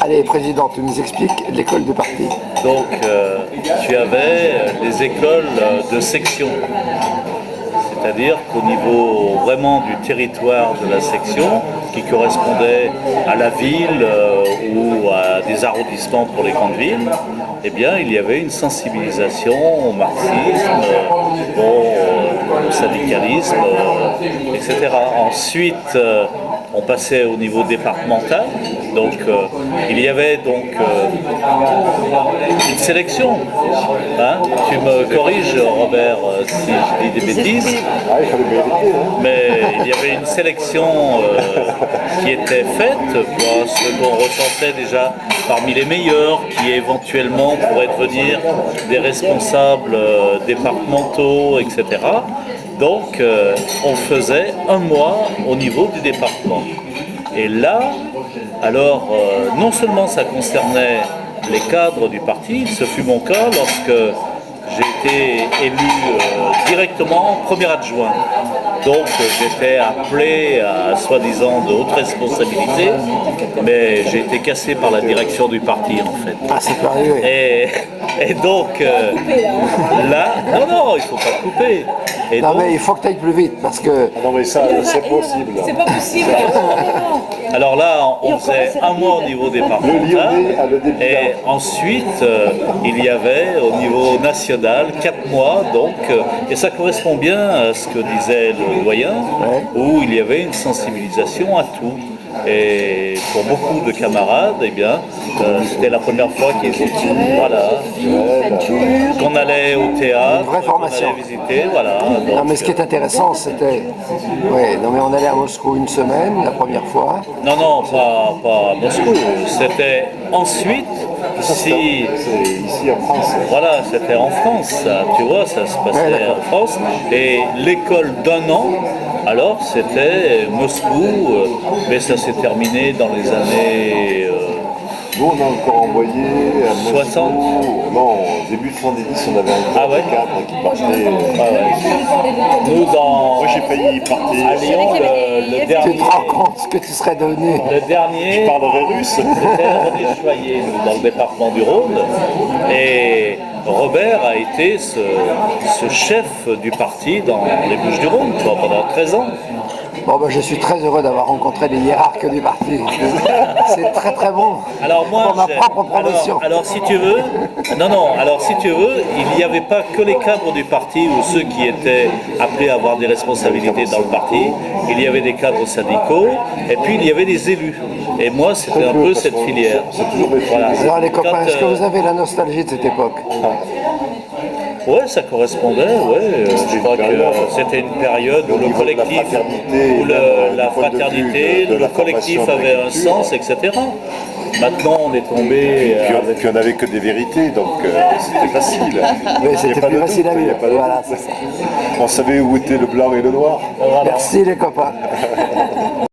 Allez, Président, tu nous expliques l'école de parti. Donc, tu avais les écoles de section. C'est-à-dire qu'au niveau vraiment du territoire de la section, qui correspondait à la ville ou à des arrondissements pour les grandes villes, eh bien, il y avait une sensibilisation au marxisme, au syndicalisme, etc. Ensuite, on passait au niveau départemental, donc il y avait donc une sélection. Hein, tu me corriges, Robert, si je dis des bêtises, mais il y avait une sélection qui était faite pour ce qu'on recensait déjà parmi les meilleurs, qui éventuellement pourraient devenir des responsables départementaux, etc. Donc, on faisait un mois au niveau du département. Et là, alors, non seulement ça concernait les cadres du parti, ce fut mon cas lorsque j'ai été élu directement premier adjoint. Donc j'étais appelé à soi-disant de hautes responsabilités, mais j'ai été cassé par la direction du parti en fait. Ah, c'est pas arrivé. Et donc là, non, il ne faut pas couper. Et Non, donc, mais il faut que tu ailles plus vite parce que. Non mais ça, c'est possible. C'est pas possible. alors là, on faisait un mois au niveau départemental, Le Lyonnais a le début. et ensuite il y avait au niveau national 4 mois, donc, et ça correspond bien à ce que disait le doyen, où il y avait une sensibilisation à tout. Et pour beaucoup de camarades, eh bien, c'était la première fois qu'ils qu'on allait au théâtre, Une vraie formation. qu'on allait visiter, voilà. Non, Donc, mais ce qui est intéressant, c'était. Ouais, non, mais on allait à Moscou une semaine la première fois. non, pas à Moscou. C'était ensuite, si. C'est ici en France. Voilà, c'était en France, ça, tu vois, ça se passait Ouais, d'accord. en France. Et l'école d'un an, alors c'était Moscou, mais ça s'est terminé dans les années. Nous on a encore envoyé à Moscou. 60. Non, au début de 70, on avait un Ah ouais. cadre qui partait. Nous, dans. Moi j'ai failli y partir. À Lyon, le Tu dernier. te rends compte ce que tu serais devenu. Le dernier. Je parlerai russe. C'était René Choyer, nous, dans le département du Rhône. Et Robert a été ce chef du parti dans les Bouches-du-Rhône pendant 13 ans. Bon, ben, je suis très heureux d'avoir rencontré les hiérarques du parti. C'est très très bon. Alors moi, pour ma propre promotion. alors si tu veux, alors si tu veux, il n'y avait pas que les cadres du parti ou ceux qui étaient appelés à avoir des responsabilités dans le parti, il y avait des cadres syndicaux et puis il y avait des élus. Et moi, c'était un peu cette filière. C'est toujours des Voilà. Alors les copains, Quand, est-ce que vous avez la nostalgie de cette époque? Ouais, ça correspondait, ouais. Je crois que c'était une période où le collectif, où la fraternité, le collectif avait un sens, etc. Maintenant, on est tombé avec... Puis on n'avait que des vérités, donc c'était facile. Oui, Il y a c'était pas plus de facile doute, à il y a vivre. pas de Voilà, doute. c'est ça. On savait où était le blanc et le noir. Voilà. Merci les copains.